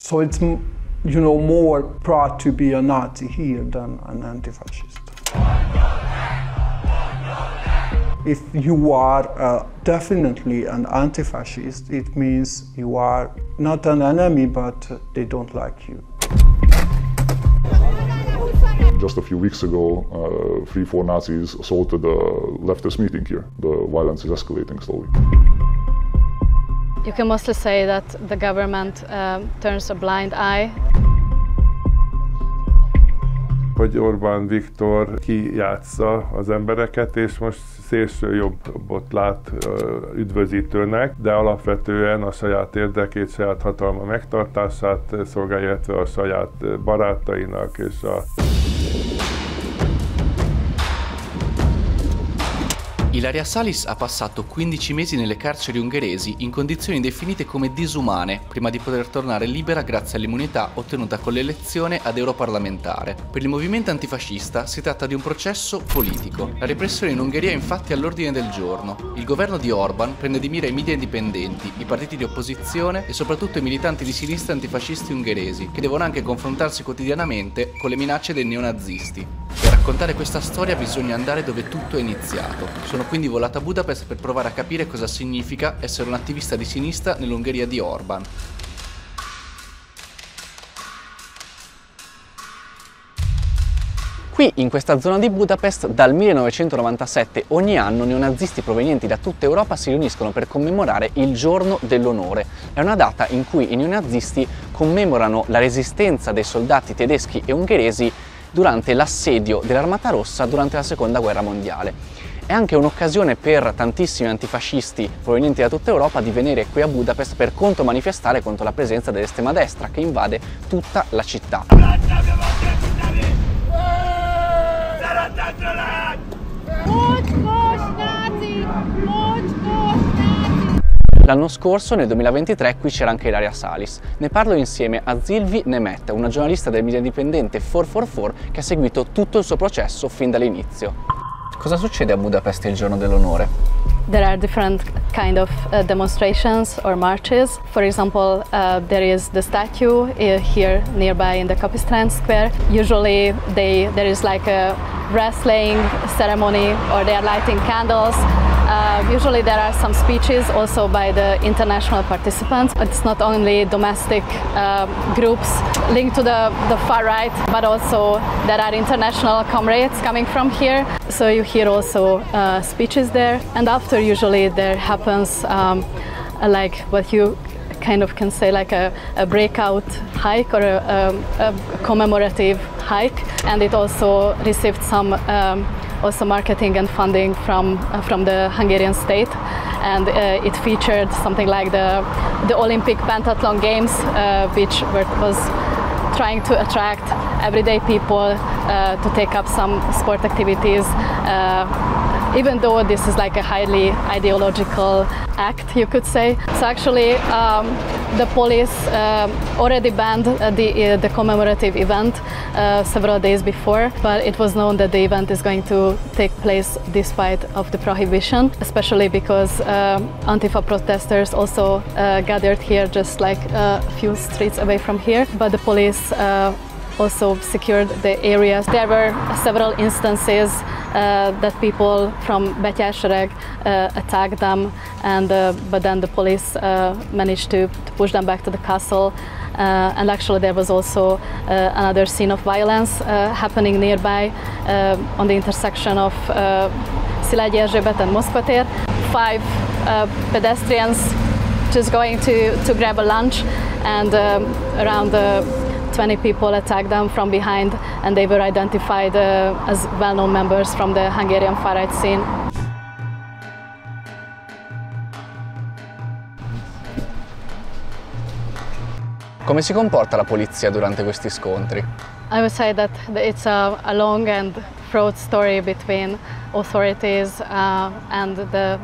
So it's, you know, more proud to be a Nazi here than an anti-fascist. If you are definitely an anti-fascist, it means you are not an enemy, but they don't like you. Just a few weeks ago, 3-4 Nazis assaulted a leftist meeting here. The violence is escalating slowly. You can mostly say that the government turns a blind eye. Hogy Orbán Viktor kijátsza az embereket, és most szélső jobbot lát üdvözítőnek, de alapvetően a saját érdekét, saját hatalma megtartását szolgálja, illetve a saját barátainak és a... Ilaria Salis ha passato 15 mesi nelle carceri ungheresi in condizioni definite come disumane, prima di poter tornare libera grazie all'immunità ottenuta con l'elezione ad europarlamentare. Per il movimento antifascista si tratta di un processo politico. La repressione in Ungheria è infatti all'ordine del giorno. Il governo di Orban prende di mira i media indipendenti, i partiti di opposizione e soprattutto i militanti di sinistra antifascisti ungheresi, che devono anche confrontarsi quotidianamente con le minacce dei neonazisti. Per raccontare questa storia bisogna andare dove tutto è iniziato. Sono quindi volato a Budapest per provare a capire cosa significa essere un attivista di sinistra nell'Ungheria di Orban. Qui, in questa zona di Budapest, dal 1997 ogni anno neonazisti provenienti da tutta Europa si riuniscono per commemorare il Giorno dell'Onore. È una data in cui i neonazisti commemorano la resistenza dei soldati tedeschi e ungheresi durante l'assedio dell'Armata Rossa durante la Seconda Guerra Mondiale. È anche un'occasione per tantissimi antifascisti provenienti da tutta Europa di venire qui a Budapest per contromanifestare contro la presenza dell'estrema destra che invade tutta la città. L'anno scorso, nel 2023, qui c'era anche Ilaria Salis. Ne parlo insieme a Zilvi Nemet, una giornalista del media indipendente 444 che ha seguito tutto il suo processo fin dall'inizio. Cosa succede a Budapest il Giorno dell'Onore? There are different kind of demonstrations or marches. For example, there is the statue here nearby in the Capistrán Square. Usually there is like a wrestling ceremony or they are lighting candles. Usually there are some speeches also by the international participants. It's not only domestic groups linked to the far right, but also there are international comrades coming from here. So you hear also speeches there. And after usually there happens like what you kind of can say like a breakout hike or a commemorative hike. And it also received some also marketing and funding from the Hungarian state, and it featured something like the Olympic pentathlon games, which was trying to attract everyday people to take up some sport activities, even though this is like a highly ideological act, you could say. So actually the police already banned the commemorative event several days before, but it was known that the event is going to take place despite of the prohibition, especially because Antifa protesters also gathered here just like a few streets away from here, but the police also secured the areas. There were several instances that people from Betyársereg attacked them, and but then the police managed to push them back to the castle. And actually there was also another scene of violence happening nearby on the intersection of Szilágyi Erzsébet and Moszkva tér. 5 pedestrians just going to grab a lunch, and around 20 people attacked them from behind, and they were identified as well-known members from the Hungarian far-right scene. Come si comporta la polizia durante questi scontri? I would say that it's a long and fraught story between authorities and the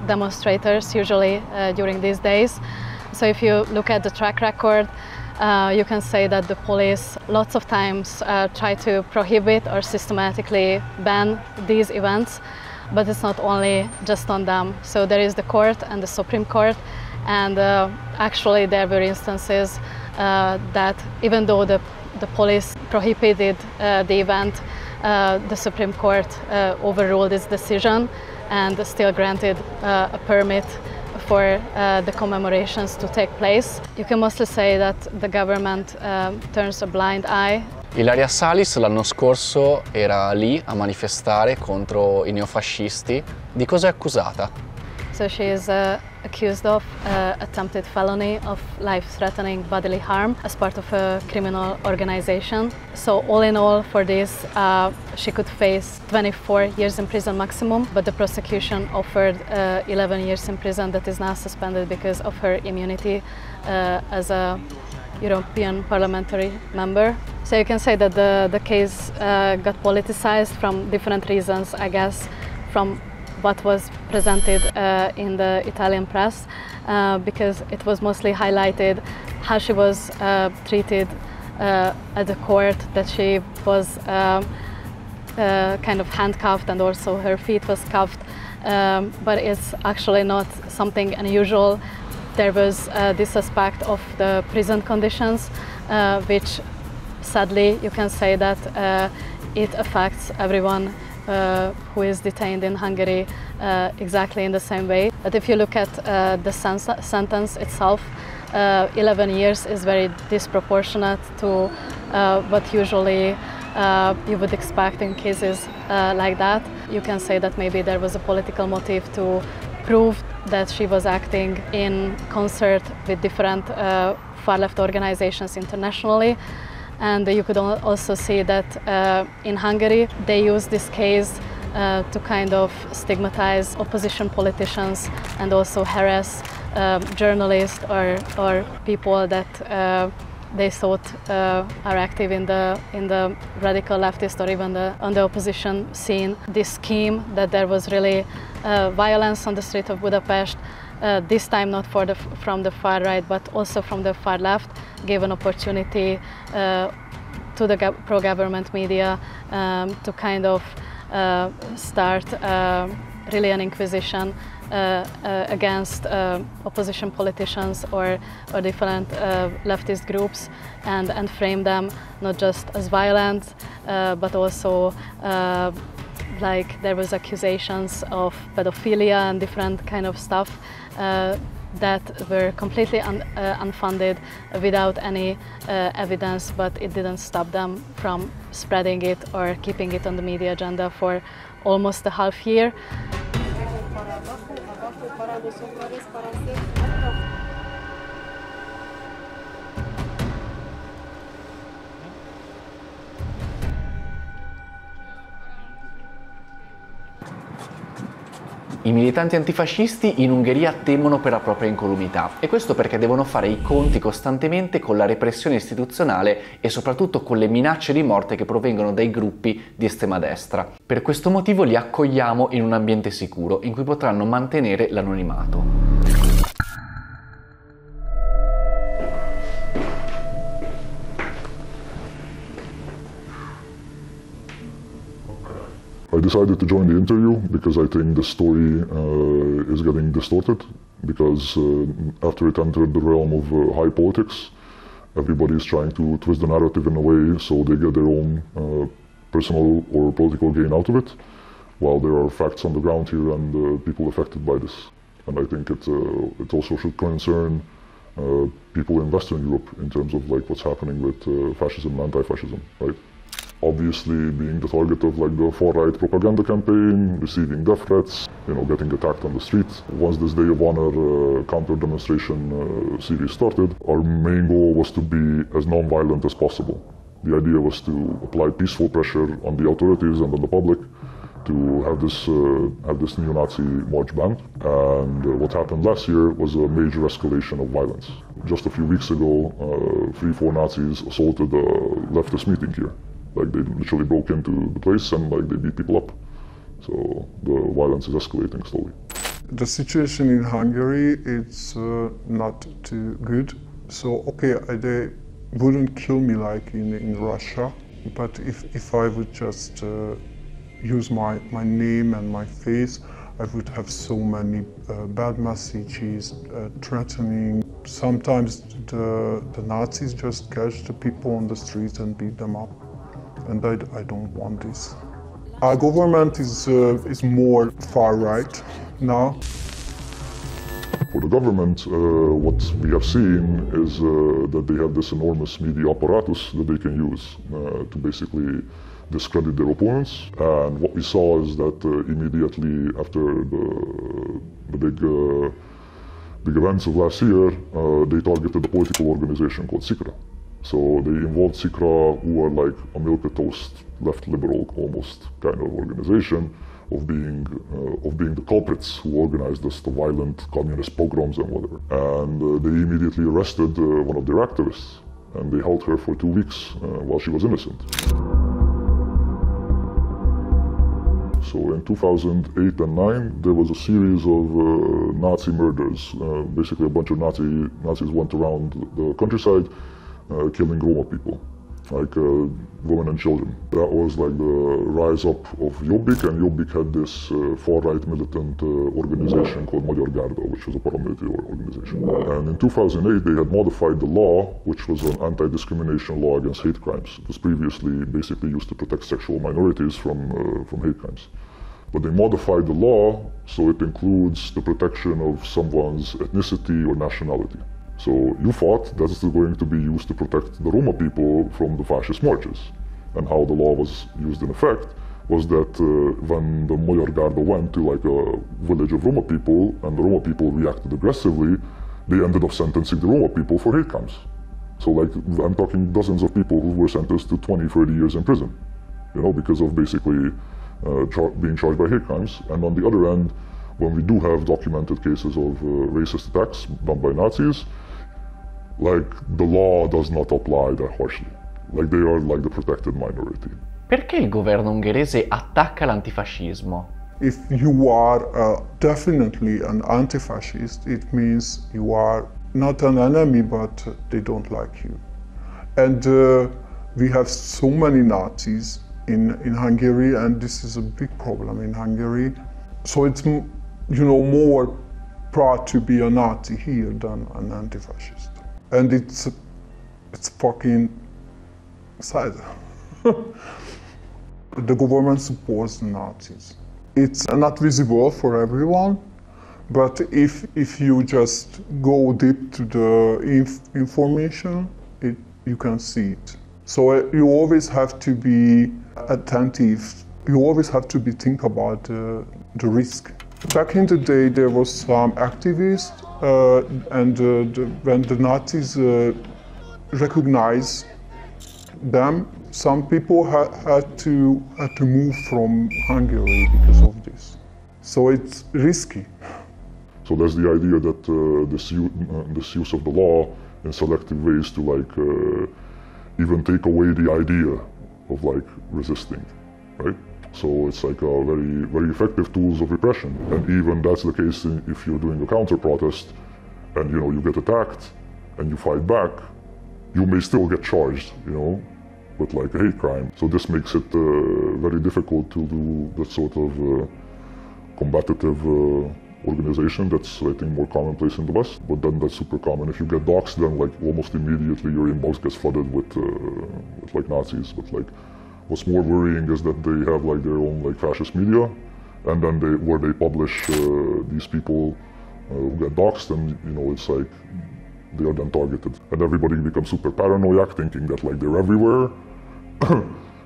demonstrators usually during these days. So if you look at the track record, you can say that the police lots of times try to prohibit or systematically ban these events, but it's not only just on them. So there is the court and the Supreme Court, and actually there were instances that even though the police prohibited the event, the Supreme Court overruled its decision and still granted a permit for the commemorations to take place. You can mostly say that the government turns a blind eye. Ilaria Salis l'anno scorso era lì a manifestare contro i neofascisti. Di cosa è accusata? So she is accused of attempted felony of life-threatening bodily harm as part of a criminal organization. So all in all, for this, she could face 24 years in prison maximum, but the prosecution offered 11 years in prison that is now suspended because of her immunity as a European parliamentary member. So you can say that the case got politicized from different reasons, I guess, from what was presented in the Italian press, because it was mostly highlighted how she was treated at the court, that she was kind of handcuffed and also her feet was cuffed, but it's actually not something unusual. There was this aspect of the prison conditions, which sadly you can say that it affects everyone who is detained in Hungary exactly in the same way. But if you look at the sentence itself, 11 years is very disproportionate to what usually you would expect in cases like that. You can say that maybe there was a political motive to prove that she was acting in concert with different far-left organizations internationally. And you could also see that in Hungary they use this case to kind of stigmatize opposition politicians and also harass journalists or people that they thought are active in the radical leftist or even on the opposition scene. This scheme that there was really violence on the street of Budapest, this time not from the far right but also from the far left, gave an opportunity to the pro-government media to kind of start really an inquisition against opposition politicians or different leftist groups and frame them not just as violent but also like there was accusations of pedophilia and different kind of stuff that were completely unfounded without any evidence, but it didn't stop them from spreading it or keeping it on the media agenda for almost a half year. I militanti antifascisti in Ungheria temono per la propria incolumità, e questo perché devono fare i conti costantemente con la repressione istituzionale e soprattutto con le minacce di morte che provengono dai gruppi di estrema destra. Per questo motivo li accogliamo in un ambiente sicuro in cui potranno mantenere l'anonimato. I decided to join the interview because I think the story is getting distorted, because after it entered the realm of high politics, everybody is trying to twist the narrative in a way so they get their own personal or political gain out of it, while there are facts on the ground here and people affected by this. And I think it also should concern people in Western Europe in terms of like what's happening with fascism and anti-fascism, right? Obviously being the target of like the far-right propaganda campaign, receiving death threats, you know, getting attacked on the streets. Once this Day of Honor counter-demonstration series started, our main goal was to be as non-violent as possible. The idea was to apply peaceful pressure on the authorities and on the public to have this neo-Nazi march banned. And what happened last year was a major escalation of violence. Just a few weeks ago, 3-4 Nazis assaulted a leftist meeting here. Like they literally broke into the place and like they beat people up. So the violence is escalating slowly. The situation in Hungary is not too good. So okay, they wouldn't kill me like in Russia, but if I would just use my name and my face, I would have so many bad messages, threatening. Sometimes the Nazis just catch the people on the streets and beat them up. And I don't want this. Our government is more far right now. For the government, what we have seen is that they have this enormous media apparatus that they can use to basically discredit their opponents. And what we saw is that immediately after the big events of last year, they targeted a political organization called Sikra. So they involved Sikra, who are like a milquetoast, left liberal almost kind of organization, of being the culprits who organized the violent communist pogroms and whatever. And they immediately arrested one of their activists, and they held her for 2 weeks while she was innocent. So in 2008 and 2009, there was a series of Nazi murders. Basically, a bunch of Nazis went around the countryside killing Roma people, like women and children. That was like the rise up of Jobbik, and Jobbik had this far-right militant organization called Magyar Garda, which was a paramilitary organization. And in 2008, they had modified the law, which was an anti-discrimination law against hate crimes. It was previously basically used to protect sexual minorities from hate crimes. But they modified the law so it includes the protection of someone's ethnicity or nationality. So you thought that is going to be used to protect the Roma people from the fascist marches. And how the law was used in effect was that when the Magyar Garda went to like a village of Roma people and the Roma people reacted aggressively, they ended up sentencing the Roma people for hate crimes. So like I'm talking dozens of people who were sentenced to 20, 30 years in prison, you know, because of basically being charged by hate crimes. And on the other end, when we do have documented cases of racist attacks done by Nazis, like the law does not apply that harshly. Like they are like the protected minority. Perché il governo ungherese attacca l'antifascismo? If you are definitely an anti-fascist, it means you are not an enemy, but they don't like you. And we have so many Nazis in Hungary, and this is a big problem in Hungary. So it's, you know, more proud to be a Nazi here than an anti-fascist. And it's fucking sad. The government supports the Nazis. It's not visible for everyone, but if you just go deep to the information, you can see it. So you always have to be attentive. You always have to be think about the risk. Back in the day, there was some activists, and when the Nazis recognized them, some people had to move from Hungary because of this. So it's risky. So there's the idea that this use of the law in selective ways to like even take away the idea of like resisting, right? So it's like a very, very effective tools of repression. And even that's the case if you're doing a counter-protest and, you know, you get attacked and you fight back, you may still get charged, you know, with like a hate crime. So this makes it very difficult to do that sort of combative organization that's, I think, more commonplace in the West. But then that's super common. If you get doxxed, then like almost immediately your inbox gets flooded with like Nazis. But like what's more worrying is that they have like their own like fascist media, and then where they publish these people who get doxxed, and you know it's like they are then targeted, and everybody becomes super paranoid, thinking that like they're everywhere,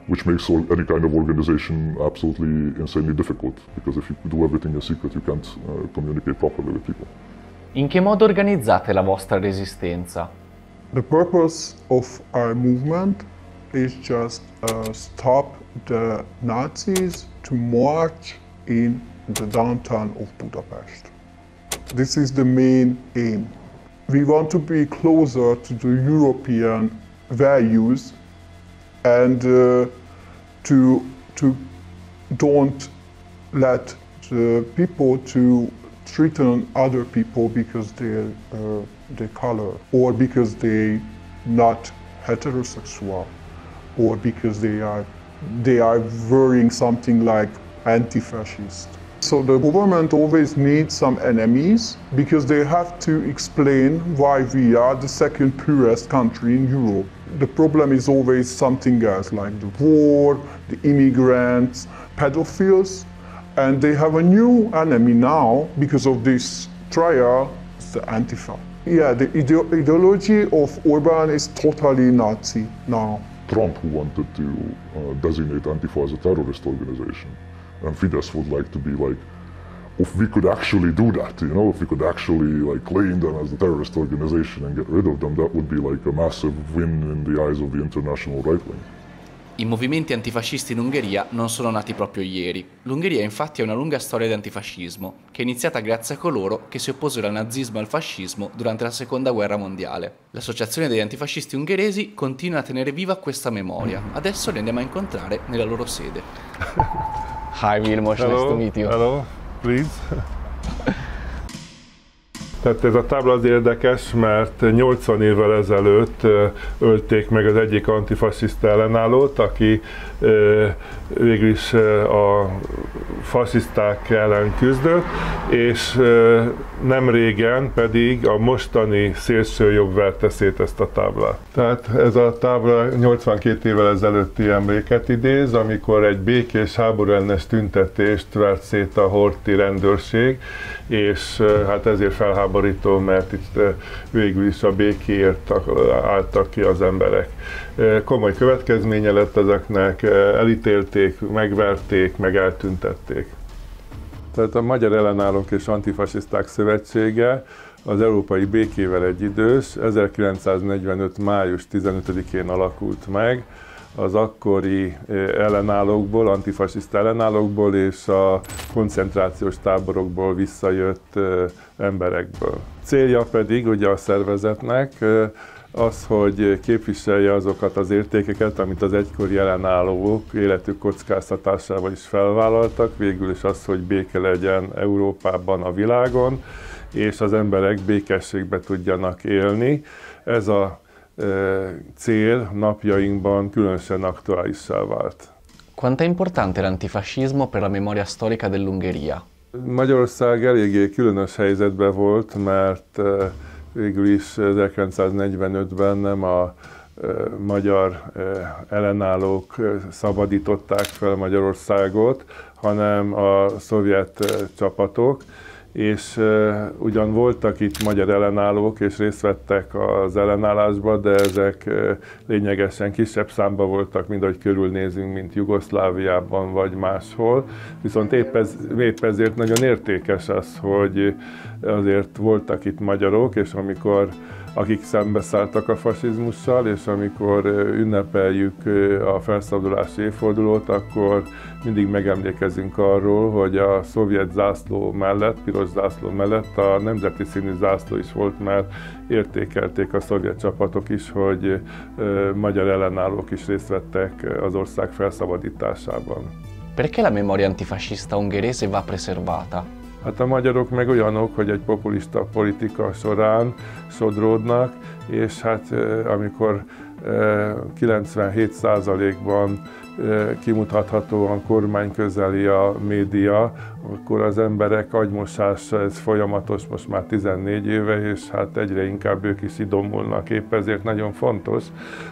which makes any kind of organization absolutely insanely difficult, because if you do everything in secret, you can't communicate properly with people. In che modo organizzate la vostra resistenza? The purpose of our movement is just stop the Nazis to march in the downtown of Budapest. This is the main aim. We want to be closer to the European values and to don't let the people to threaten other people because their color, or because they not heterosexual, or because they are wearing something like anti-fascist. So the government always needs some enemies because they have to explain why we are the second poorest country in Europe. The problem is always something else, like the war, the immigrants, pedophiles, and they have a new enemy now because of this trial, it's the Antifa. Yeah, the ideology of Orbán is totally Nazi now. Trump, who wanted to designate Antifa as a terrorist organization, and Fidesz would like to be like, if we could actually do that, you know, if we could actually like claim them as a terrorist organization and get rid of them, that would be like a massive win in the eyes of the international right wing. I movimenti antifascisti in Ungheria non sono nati proprio ieri. L'Ungheria infatti ha una lunga storia di antifascismo, che è iniziata grazie a coloro che si opposero al nazismo e al fascismo durante la Seconda Guerra Mondiale. L'Associazione degli Antifascisti Ungheresi continua a tenere viva questa memoria. Adesso li andiamo a incontrare nella loro sede. Hi Vilmos, nice to meet you. Hello, please. Tehát ez a tábla az érdekes, mert 80 évvel ezelőtt ölték meg az egyik antifasiszta ellenállót, aki végül is a fasiszták ellen küzdött, és nem régen pedig a mostani szélsőjobb verte szét ezt a táblát. Tehát ez a tábla 82 évvel ezelőtti emléket idéz, amikor egy békés háborúellenes tüntetést vert szét a horthy rendőrség, és hát ezért felháborító, mert itt végül is a békéért álltak ki az emberek. Komoly következménye lett ezeknek, elítélték, megverték, meg eltüntették. Tehát a Magyar Ellenállók és Antifasiszták Szövetsége az európai békével egyidős, 1945. május 15-én alakult meg, az akkori ellenállókból, antifasiszta ellenállókból és a koncentrációs táborokból visszajött emberekből. Célja pedig ugye a szervezetnek az, hogy képviselje azokat az értékeket, amit az egykori ellenállók életük kockáztatásával is felvállaltak, végül is az, hogy béke legyen Európában, a világon, és az emberek békességbe tudjanak élni. Ez a cél napjainkban különösen aktuálissá vált. Quanto è importante l'antifascismo per la memoria storica dell'Ungheria? Magyarország eléggé különös helyzetben volt, mert végül is 1945-ben nem a magyar ellenállók szabadították fel Magyarországot, hanem a szovjet csapatok, és ugyan voltak itt magyar ellenállók, és részt vettek az ellenállásba, de ezek lényegesen kisebb számban voltak, mint ahogy körülnézünk, mint Jugoszláviában vagy máshol. Viszont épp ezért nagyon értékes az, hogy azért voltak itt magyarok, és akik szembeszálltak a fasizmussal, és amikor ünnepeljük a felszabadulási évfordulót, akkor mindig megemlékezünk arról, hogy a szovjet zászló mellett, piros zászló mellett a nemzeti színű zászló is volt, mert értékelték a szovjet csapatok is, hogy magyar ellenállók is részt vettek az ország felszabadításában. Perché la memoria antifascista ungherese va preservata? Hát a magyarok meg olyanok, hogy egy populista politika során sodródnak, és hát amikor 97%-ban kimutathatóan kormányközeli a média, akkor az emberek agymosása, ez folyamatos most már 14 éve, és hát egyre inkább ők is idomulnak. Épp ezért nagyon fontos,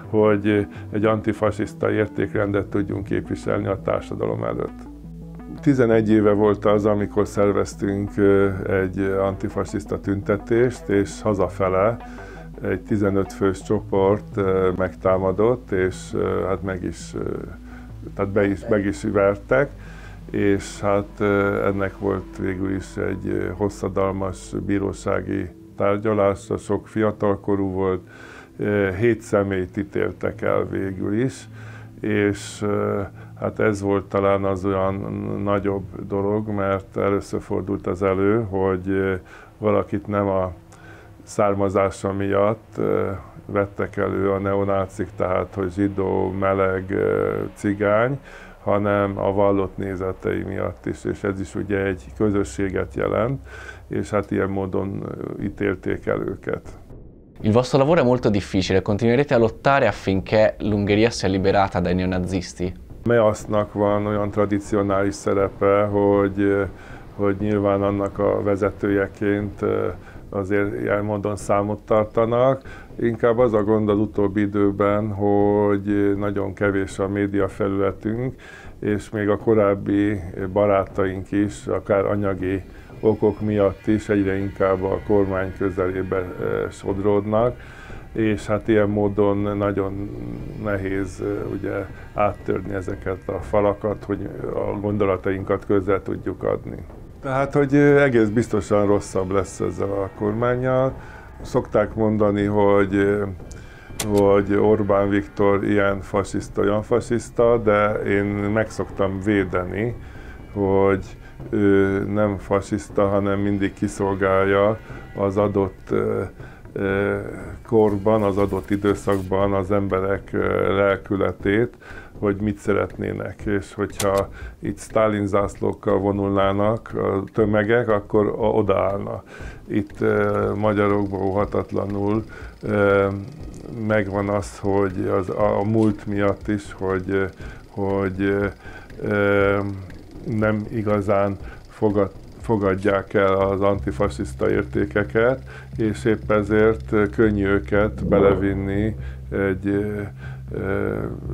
hogy egy antifasiszta értékrendet tudjunk képviselni a társadalom előtt. 11 éve volt az, amikor szerveztünk egy antifasiszta tüntetést, és hazafele egy 15 fős csoport megtámadott, és hát meg is vertek, és hát ennek volt végül is egy hosszadalmas bírósági tárgyalása, sok fiatalkorú volt, 7 személyt ítéltek el végül is, és hát ez volt talán az olyan nagyobb dolog, mert először fordult az elő, hogy valakit nem a származása miatt vettek elő a neonácik, tehát hogy zsidó, meleg, cigány, hanem a vallott nézetei miatt is, és ez is ugye egy közösséget jelent, és hát ilyen módon ítélték el őket. Il vostro lavoro è molto difficile, continuerete a lottare affinché l'Ungheria sia liberata dai neonazisti? MEASZ-nak van olyan tradicionális szerepe, hogy hogy nyilván annak a vezetőjeként azért ilyen módon számot tartanak. Inkább az a gond az utóbbi időben, hogy nagyon kevés a média felületünk, és még a korábbi barátaink is, akár anyagi okok miatt is egyre inkább a kormány közelébe sodródnak, és hát ilyen módon nagyon nehéz ugye áttörni ezeket a falakat, hogy a gondolatainkat közzel tudjuk adni. Tehát, hogy egész biztosan rosszabb lesz ezzel a kormánnyal. Szokták mondani, hogy Orbán Viktor ilyen fasiszta, olyan fasiszta, de én meg szoktam védeni, hogy ő nem fasiszta, hanem mindig kiszolgálja az adott korban, az adott időszakban az emberek lelkületét, hogy mit szeretnének, és hogyha itt Sztálin zászlókkal vonulnának a tömegek, akkor odaállna. Itt magyarokban óhatatlanul megvan az, hogy a múlt miatt is, hogy nem igazán fogadják el az antifasiszta értékeket, és épp ezért könnyű őket belevinni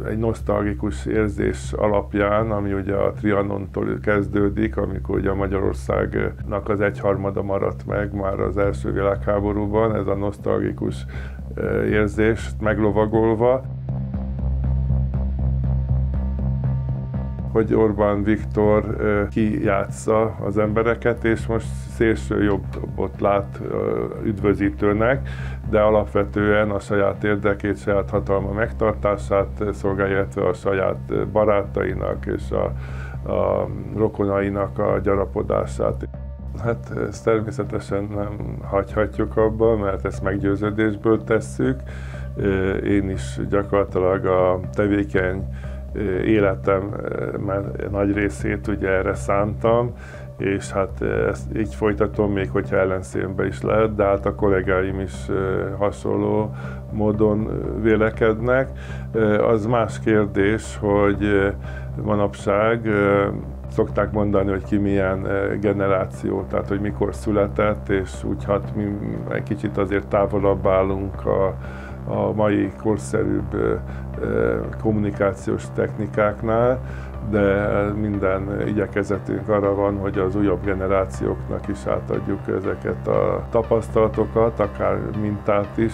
egy nosztalgikus érzés alapján, ami ugye a Trianontól kezdődik, amikor ugye Magyarországnak az egyharmada maradt meg már az első világháborúban, ez a nosztalgikus érzés meglovagolva. Hogy Orbán Viktor kijátsza az embereket, és most szélső jobbot lát üdvözítőnek, de alapvetően a saját érdekét, saját hatalma megtartását szolgálja, illetve a saját barátainak és a rokonainak a gyarapodását. Hát ezt természetesen nem hagyhatjuk abba, mert ezt meggyőződésből tesszük. Én is gyakorlatilag a tevékeny életem nagy részét ugye erre szántam, és hát ezt így folytatom, még hogyha ellenszémben is lehet, de hát a kollégáim is hasonló módon vélekednek. Az más kérdés, hogy manapság szokták mondani, hogy ki milyen generáció, tehát hogy mikor született, és úgy hát mi egy kicsit azért távolabb állunk a mai korszerűbb kommunikációs technikáknál, de minden igyekezetünk arra van, hogy az újabb generációknak is átadjuk ezeket a tapasztalatokat, akár mintát is.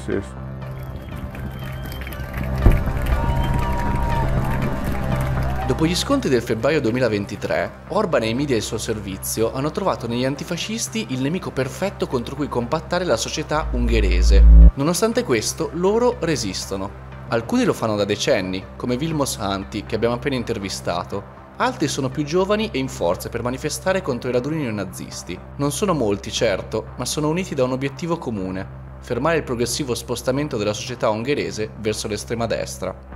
Dopo gli scontri del febbraio 2023, Orbán e i media al suo servizio hanno trovato negli antifascisti il nemico perfetto contro cui compattare la società ungherese. Nonostante questo, loro resistono. Alcuni lo fanno da decenni, come Vilmos Anti, che abbiamo appena intervistato. Altri sono più giovani e in forze per manifestare contro i raduni neonazisti. Non sono molti, certo, ma sono uniti da un obiettivo comune: fermare il progressivo spostamento della società ungherese verso l'estrema destra.